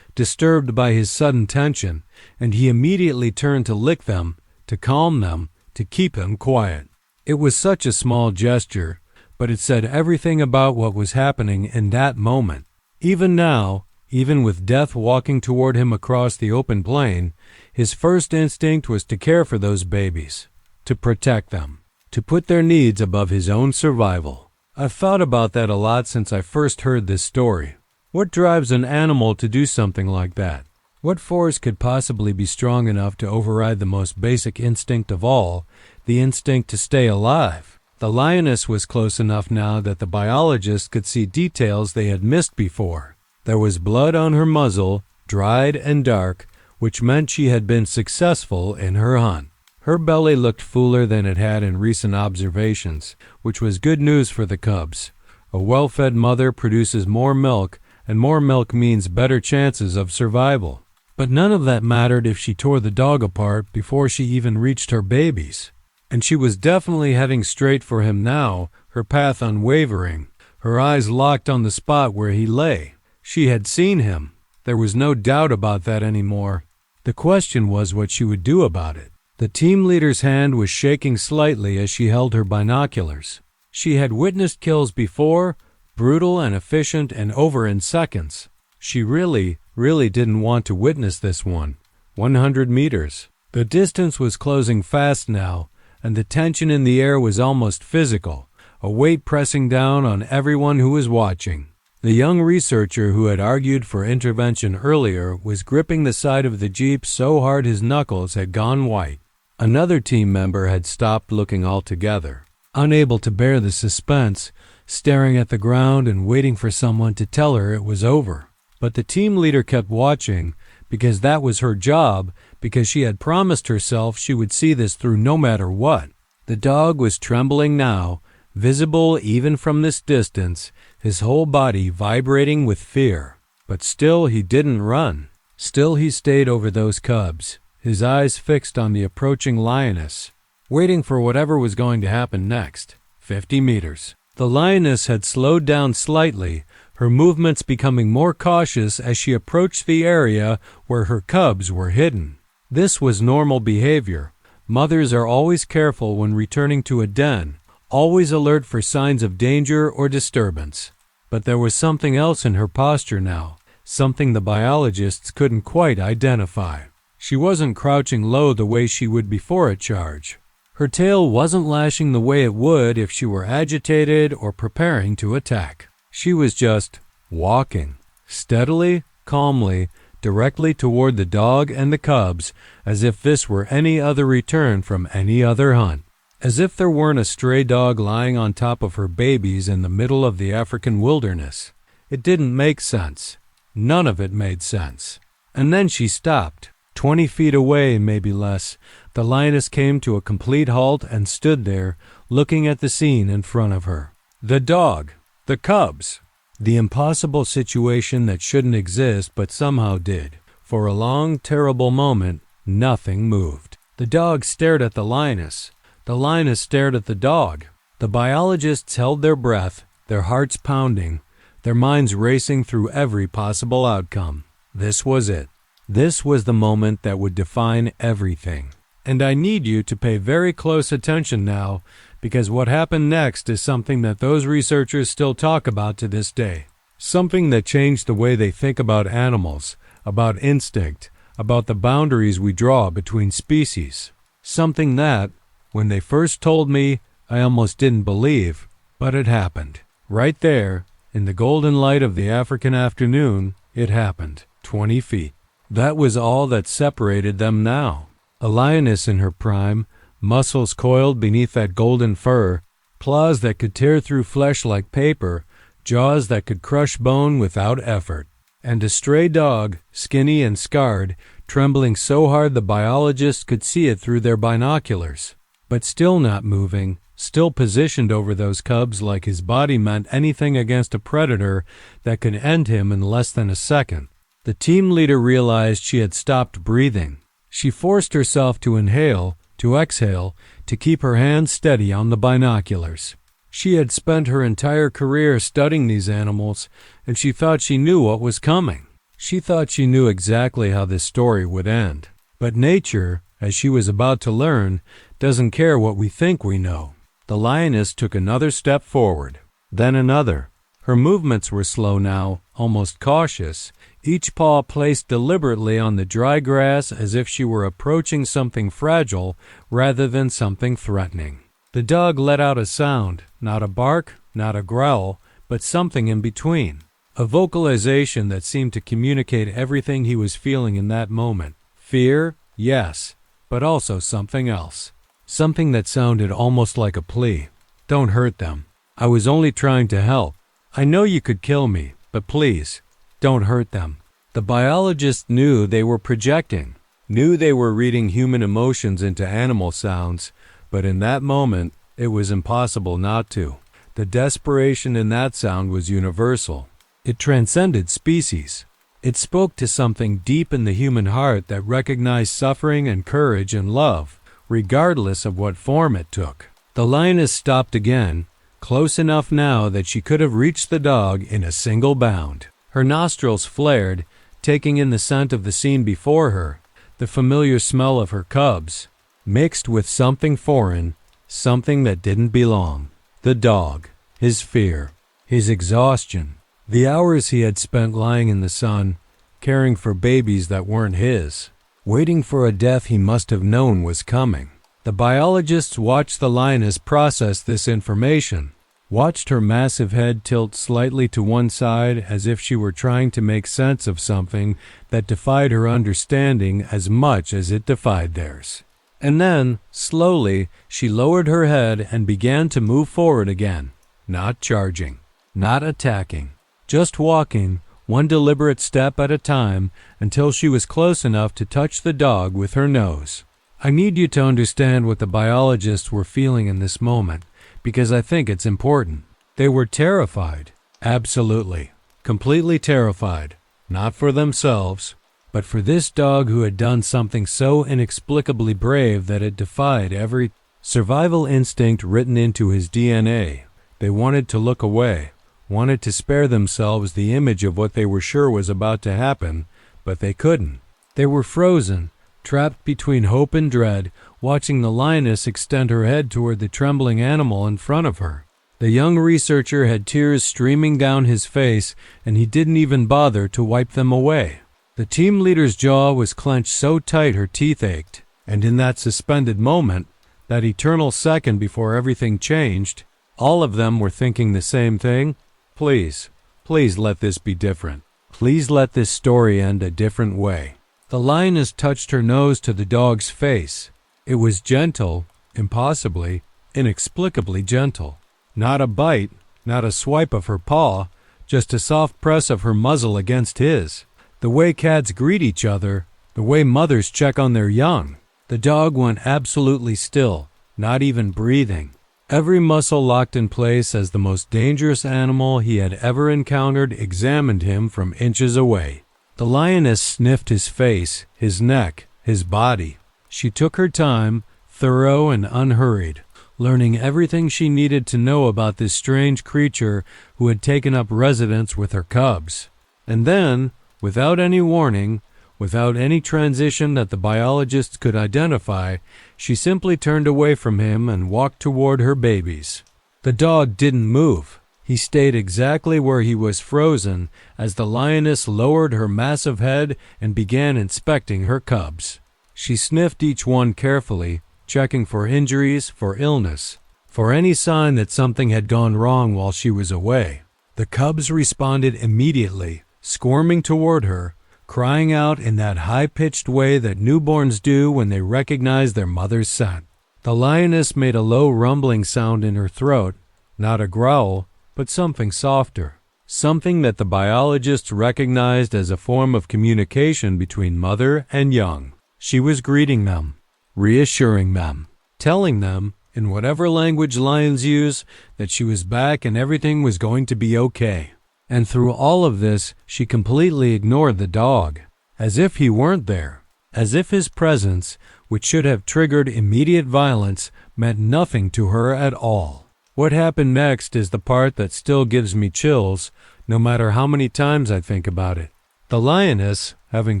disturbed by his sudden tension, and he immediately turned to lick them, to calm them, to keep them quiet. It was such a small gesture, but it said everything about what was happening in that moment. Even now, even with death walking toward him across the open plain, his first instinct was to care for those babies, to protect them, to put their needs above his own survival. I've thought about that a lot since I first heard this story. What drives an animal to do something like that? What force could possibly be strong enough to override the most basic instinct of all, the instinct to stay alive? The lioness was close enough now that the biologists could see details they had missed before. There was blood on her muzzle, dried and dark, which meant she had been successful in her hunt. Her belly looked fuller than it had in recent observations, which was good news for the cubs. A well-fed mother produces more milk, and more milk means better chances of survival. But none of that mattered if she tore the dog apart before she even reached her babies. And she was definitely heading straight for him now, her path unwavering, her eyes locked on the spot where he lay. She had seen him. There was no doubt about that anymore. The question was what she would do about it. The team leader's hand was shaking slightly as she held her binoculars. She had witnessed kills before, brutal and efficient and over in seconds. She really didn't want to witness this one. 100 meters. The distance was closing fast now, and the tension in the air was almost physical, a weight pressing down on everyone who was watching. The young researcher who had argued for intervention earlier was gripping the side of the Jeep so hard his knuckles had gone white. Another team member had stopped looking altogether, unable to bear the suspense, staring at the ground and waiting for someone to tell her it was over. But the team leader kept watching, because that was her job, because she had promised herself she would see this through no matter what. The dog was trembling now, visible even from this distance, his whole body vibrating with fear. But still he didn't run. Still he stayed over those cubs, his eyes fixed on the approaching lioness, waiting for whatever was going to happen next. 50 meters. The lioness had slowed down slightly, her movements becoming more cautious as she approached the area where her cubs were hidden. This was normal behavior. Mothers are always careful when returning to a den, always alert for signs of danger or disturbance. But there was something else in her posture now, something the biologists couldn't quite identify. She wasn't crouching low the way she would before a charge. Her tail wasn't lashing the way it would if she were agitated or preparing to attack. She was just walking, steadily, calmly, directly toward the dog and the cubs, as if this were any other return from any other hunt. As if there weren't a stray dog lying on top of her babies in the middle of the African wilderness. It didn't make sense. None of it made sense. And then she stopped. 20 feet away, maybe less, the lioness came to a complete halt and stood there, looking at the scene in front of her. The dog. The cubs. The impossible situation that shouldn't exist but somehow did. For a long, terrible moment, nothing moved. The dog stared at the lioness. The lioness stared at the dog. The biologists held their breath, their hearts pounding, their minds racing through every possible outcome. This was it. This was the moment that would define everything. And I need you to pay very close attention now, because what happened next is something that those researchers still talk about to this day. Something that changed the way they think about animals, about instinct, about the boundaries we draw between species. Something that, when they first told me, I almost didn't believe, but it happened. Right there, in the golden light of the African afternoon, it happened. 20 feet. That was all that separated them now. A lioness in her prime, muscles coiled beneath that golden fur, claws that could tear through flesh like paper, jaws that could crush bone without effort. And a stray dog, skinny and scarred, trembling so hard the biologists could see it through their binoculars. But still not moving, still positioned over those cubs like his body meant anything against a predator that could end him in less than a second. The team leader realized she had stopped breathing. She forced herself to inhale, to exhale, to keep her hands steady on the binoculars. She had spent her entire career studying these animals, and she thought she knew what was coming. She thought she knew exactly how this story would end. But nature, as she was about to learn, doesn't care what we think we know. The lioness took another step forward, then another. Her movements were slow now, almost cautious, each paw placed deliberately on the dry grass as if she were approaching something fragile rather than something threatening. The dog let out a sound, not a bark, not a growl, but something in between. A vocalization that seemed to communicate everything he was feeling in that moment. Fear, yes, but also something else. Something that sounded almost like a plea. Don't hurt them. I was only trying to help. I know you could kill me, but please, don't hurt them. The biologist knew they were projecting, knew they were reading human emotions into animal sounds, but in that moment, it was impossible not to. The desperation in that sound was universal. It transcended species. It spoke to something deep in the human heart that recognized suffering and courage and love, regardless of what form it took. The lioness stopped again, close enough now that she could have reached the dog in a single bound. Her nostrils flared, taking in the scent of the scene before her, the familiar smell of her cubs, mixed with something foreign, something that didn't belong. The dog, his fear, his exhaustion, the hours he had spent lying in the sun, caring for babies that weren't his, waiting for a death he must have known was coming. The biologists watched the lioness process this information, watched her massive head tilt slightly to one side as if she were trying to make sense of something that defied her understanding as much as it defied theirs. And then, slowly, she lowered her head and began to move forward again, not charging, not attacking, just walking, one deliberate step at a time, until she was close enough to touch the dog with her nose. I need you to understand what the biologists were feeling in this moment, because I think it's important. They were terrified, absolutely, completely terrified, not for themselves, but for this dog who had done something so inexplicably brave that it defied every survival instinct written into his DNA. They wanted to look away, wanted to spare themselves the image of what they were sure was about to happen, but they couldn't. They were frozen, trapped between hope and dread, watching the lioness extend her head toward the trembling animal in front of her. The young researcher had tears streaming down his face, and he didn't even bother to wipe them away. The team leader's jaw was clenched so tight her teeth ached, and in that suspended moment, that eternal second before everything changed, all of them were thinking the same thing. Please, please let this be different. Please let this story end a different way. The lioness touched her nose to the dog's face. It was gentle, impossibly, inexplicably gentle. Not a bite, not a swipe of her paw, just a soft press of her muzzle against his. The way cats greet each other, the way mothers check on their young. The dog went absolutely still, not even breathing. Every muscle locked in place as the most dangerous animal he had ever encountered examined him from inches away. The lioness sniffed his face, his neck, his body. She took her time, thorough and unhurried, learning everything she needed to know about this strange creature who had taken up residence with her cubs. And then, without any warning, without any transition that the biologists could identify, she simply turned away from him and walked toward her babies. The dog didn't move. He stayed exactly where he was frozen as the lioness lowered her massive head and began inspecting her cubs. She sniffed each one carefully, checking for injuries, for illness, for any sign that something had gone wrong while she was away. The cubs responded immediately, squirming toward her, crying out in that high-pitched way that newborns do when they recognize their mother's scent. The lioness made a low rumbling sound in her throat, not a growl, but something softer, something that the biologists recognized as a form of communication between mother and young. She was greeting them, reassuring them, telling them, in whatever language lions use, that she was back and everything was going to be okay. And through all of this, she completely ignored the dog, as if he weren't there, as if his presence, which should have triggered immediate violence, meant nothing to her at all. What happened next is the part that still gives me chills, no matter how many times I think about it. The lioness, having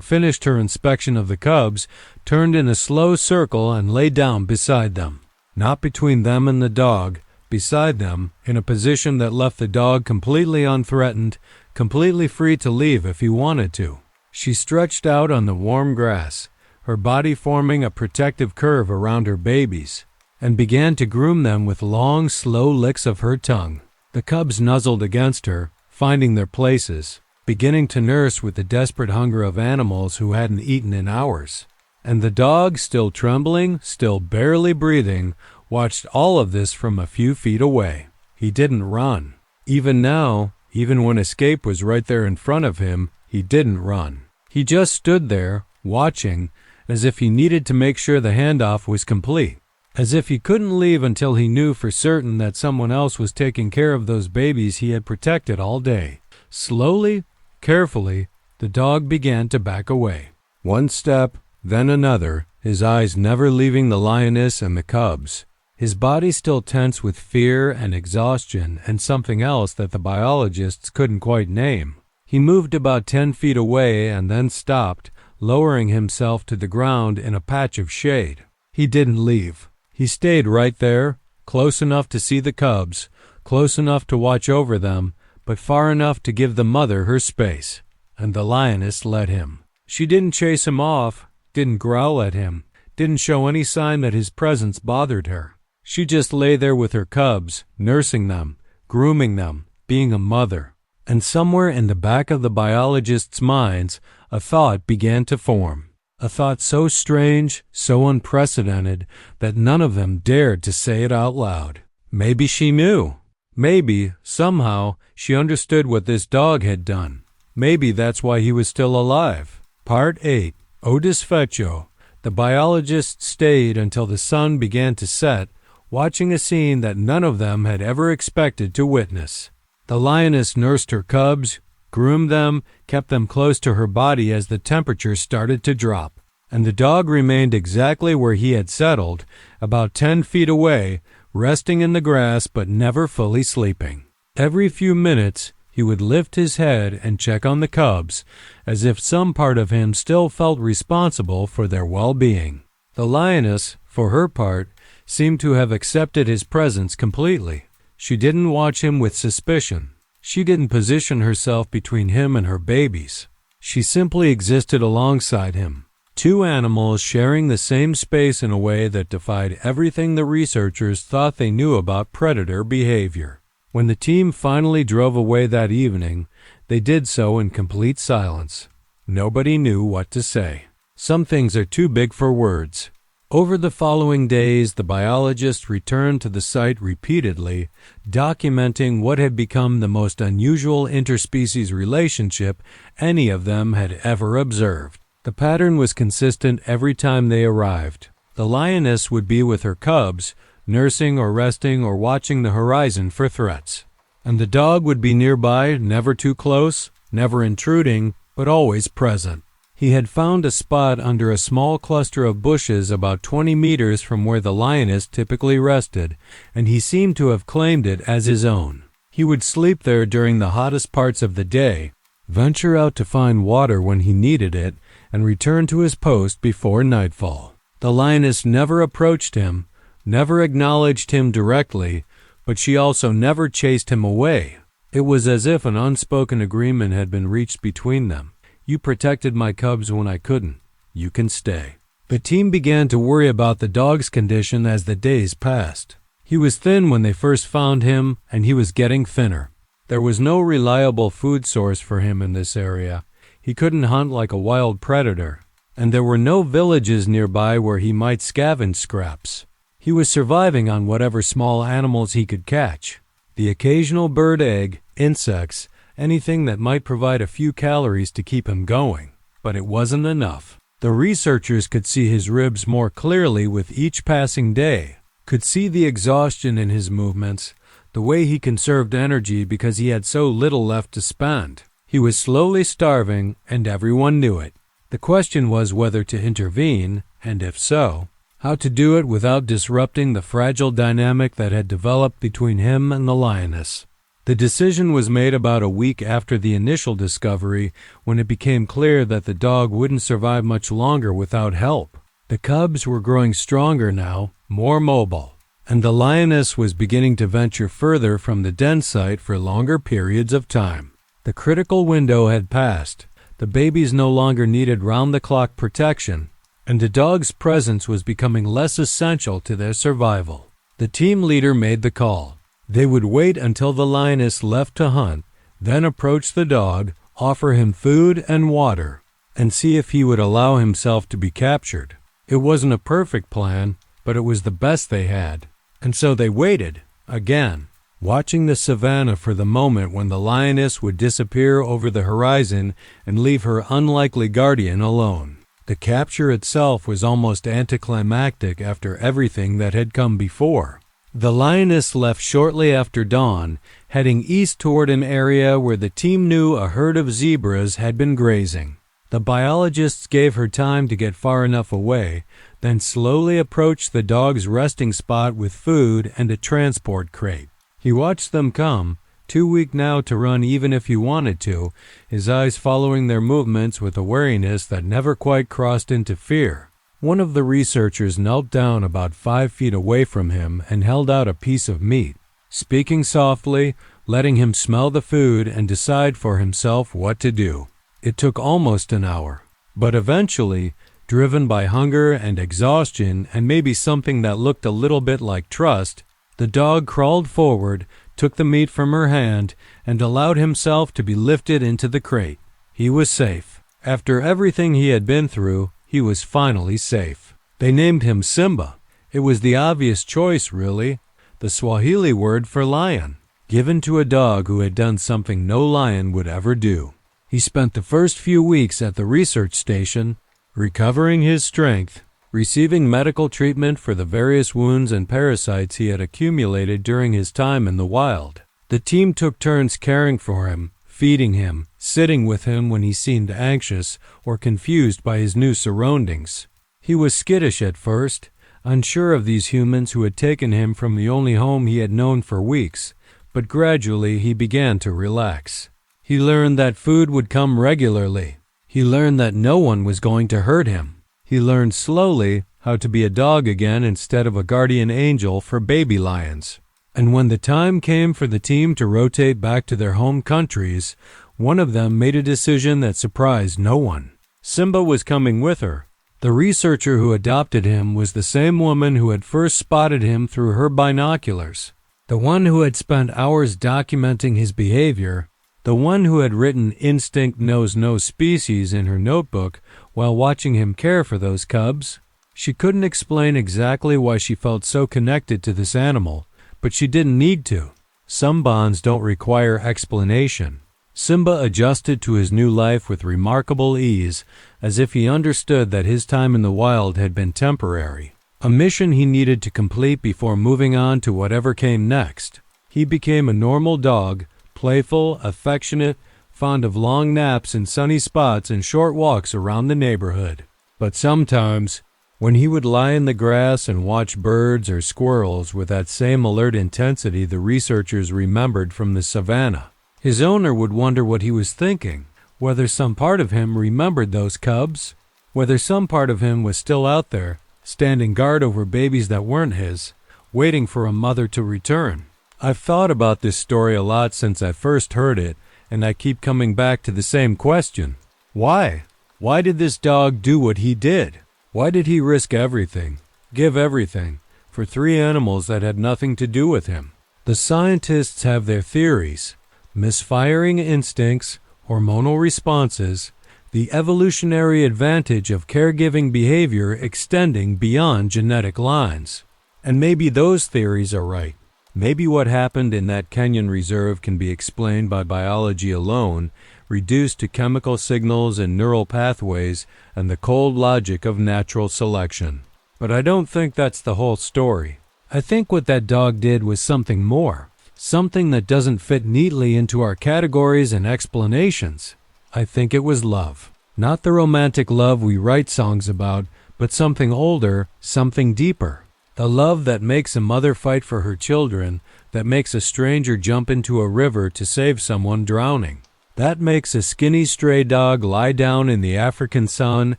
finished her inspection of the cubs, turned in a slow circle and lay down beside them, not between them and the dog, beside them, in a position that left the dog completely unthreatened, completely free to leave if he wanted to. She stretched out on the warm grass, her body forming a protective curve around her babies. and began to groom them with long, slow licks of her tongue. The cubs nuzzled against her, finding their places, beginning to nurse with the desperate hunger of animals who hadn't eaten in hours. And the dog, still trembling, still barely breathing, watched all of this from a few feet away. He didn't run. Even now, even when escape was right there in front of him, he didn't run. He just stood there, watching, as if he needed to make sure the handoff was complete. As if he couldn't leave until he knew for certain that someone else was taking care of those babies he had protected all day. Slowly, carefully, the dog began to back away. One step, then another, his eyes never leaving the lioness and the cubs. His body still tense with fear and exhaustion and something else that the biologists couldn't quite name. He moved about 10 feet away and then stopped, lowering himself to the ground in a patch of shade. He didn't leave. He stayed right there, close enough to see the cubs, close enough to watch over them, but far enough to give the mother her space. And the lioness let him. She didn't chase him off, didn't growl at him, didn't show any sign that his presence bothered her. She just lay there with her cubs, nursing them, grooming them, being a mother. And somewhere in the back of the biologists' minds, a thought began to form. A thought so strange, so unprecedented, that none of them dared to say it out loud. Maybe she knew. Maybe, somehow, she understood what this dog had done. Maybe that's why he was still alive. Part 8. Otis Fecho. The biologists stayed until the sun began to set, watching a scene that none of them had ever expected to witness. The lioness nursed her cubs, groomed them, kept them close to her body as the temperature started to drop. And the dog remained exactly where he had settled, about 10 feet away, resting in the grass but never fully sleeping. Every few minutes, he would lift his head and check on the cubs, as if some part of him still felt responsible for their well-being. The lioness, for her part, seemed to have accepted his presence completely. She didn't watch him with suspicion. She didn't position herself between him and her babies. She simply existed alongside him. Two animals sharing the same space in a way that defied everything the researchers thought they knew about predator behavior. When the team finally drove away that evening, they did so in complete silence. Nobody knew what to say. Some things are too big for words. Over the following days, the biologists returned to the site repeatedly, documenting what had become the most unusual interspecies relationship any of them had ever observed. The pattern was consistent every time they arrived. The lioness would be with her cubs, nursing or resting or watching the horizon for threats. And the dog would be nearby, never too close, never intruding, but always present. He had found a spot under a small cluster of bushes about 20 meters from where the lioness typically rested, and he seemed to have claimed it as his own. He would sleep there during the hottest parts of the day, venture out to find water when he needed it, and return to his post before nightfall. The lioness never approached him, never acknowledged him directly, but she also never chased him away. It was as if an unspoken agreement had been reached between them. You protected my cubs when I couldn't. You can stay. The team began to worry about the dog's condition as the days passed. He was thin when they first found him, and he was getting thinner. There was no reliable food source for him in this area. He couldn't hunt like a wild predator, and there were no villages nearby where he might scavenge scraps. He was surviving on whatever small animals he could catch. The occasional bird egg, insects, anything that might provide a few calories to keep him going. But it wasn't enough. The researchers could see his ribs more clearly with each passing day, could see the exhaustion in his movements, the way he conserved energy because he had so little left to spend. He was slowly starving, and everyone knew it. The question was whether to intervene, and if so, how to do it without disrupting the fragile dynamic that had developed between him and the lioness. The decision was made about a week after the initial discovery, when it became clear that the dog wouldn't survive much longer without help. The cubs were growing stronger now, more mobile, and the lioness was beginning to venture further from the den site for longer periods of time. The critical window had passed. The babies no longer needed round-the-clock protection. and the dog's presence was becoming less essential to their survival. The team leader made the call. They would wait until the lioness left to hunt, then approach the dog, offer him food and water, and see if he would allow himself to be captured. It wasn't a perfect plan, but it was the best they had. And so they waited, again, watching the savannah for the moment when the lioness would disappear over the horizon and leave her unlikely guardian alone. The capture itself was almost anticlimactic after everything that had come before. The lioness left shortly after dawn, heading east toward an area where the team knew a herd of zebras had been grazing. The biologists gave her time to get far enough away, then slowly approached the dog's resting spot with food and a transport crate. He watched them come, too weak now to run even if he wanted to, his eyes following their movements with a wariness that never quite crossed into fear. One of the researchers knelt down about 5 feet away from him and held out a piece of meat, speaking softly, letting him smell the food and decide for himself what to do. It took almost an hour, but eventually, driven by hunger and exhaustion and maybe something that looked a little bit like trust, the dog crawled forward, took the meat from her hand, and allowed himself to be lifted into the crate. He was safe. After everything he had been through, he was finally safe. They named him Simba. It was the obvious choice, really, the Swahili word for lion, given to a dog who had done something no lion would ever do. He spent the first few weeks at the research station, recovering his strength, receiving medical treatment for the various wounds and parasites he had accumulated during his time in the wild. The team took turns caring for him, feeding him, sitting with him when he seemed anxious or confused by his new surroundings. He was skittish at first, unsure of these humans who had taken him from the only home he had known for weeks, but gradually he began to relax. He learned that food would come regularly. He learned that no one was going to hurt him. He learned slowly how to be a dog again instead of a guardian angel for baby lions. And when the time came for the team to rotate back to their home countries, one of them made a decision that surprised no one. Simba was coming with her. The researcher who adopted him was the same woman who had first spotted him through her binoculars, the one who had spent hours documenting his behavior, the one who had written "Instinct knows no species" in her notebook while watching him care for those cubs. She couldn't explain exactly why she felt so connected to this animal, but she didn't need to. Some bonds don't require explanation. Simba adjusted to his new life with remarkable ease, as if he understood that his time in the wild had been temporary, a mission he needed to complete before moving on to whatever came next. He became a normal dog, playful, affectionate, fond of long naps in sunny spots and short walks around the neighborhood. But sometimes, when he would lie in the grass and watch birds or squirrels with that same alert intensity the researchers remembered from the savannah, his owner would wonder what he was thinking, whether some part of him remembered those cubs, whether some part of him was still out there, standing guard over babies that weren't his, waiting for a mother to return. I've thought about this story a lot since I first heard it, and I keep coming back to the same question. Why? Why did this dog do what he did? Why did he risk everything, give everything, for 3 animals that had nothing to do with him? The scientists have their theories: misfiring instincts, hormonal responses, the evolutionary advantage of caregiving behavior extending beyond genetic lines. And maybe those theories are right. Maybe what happened in that Kenyan reserve can be explained by biology alone, reduced to chemical signals and neural pathways and the cold logic of natural selection. But I don't think that's the whole story. I think what that dog did was something more, something that doesn't fit neatly into our categories and explanations. I think it was love. Not the romantic love we write songs about, but something older, something deeper. The love that makes a mother fight for her children, that makes a stranger jump into a river to save someone drowning. That makes a skinny stray dog lie down in the African sun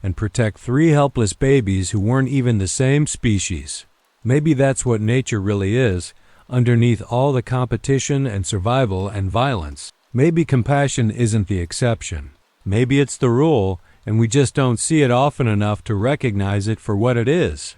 and protect 3 helpless babies who weren't even the same species. Maybe that's what nature really is, underneath all the competition and survival and violence. Maybe compassion isn't the exception. Maybe it's the rule, and we just don't see it often enough to recognize it for what it is.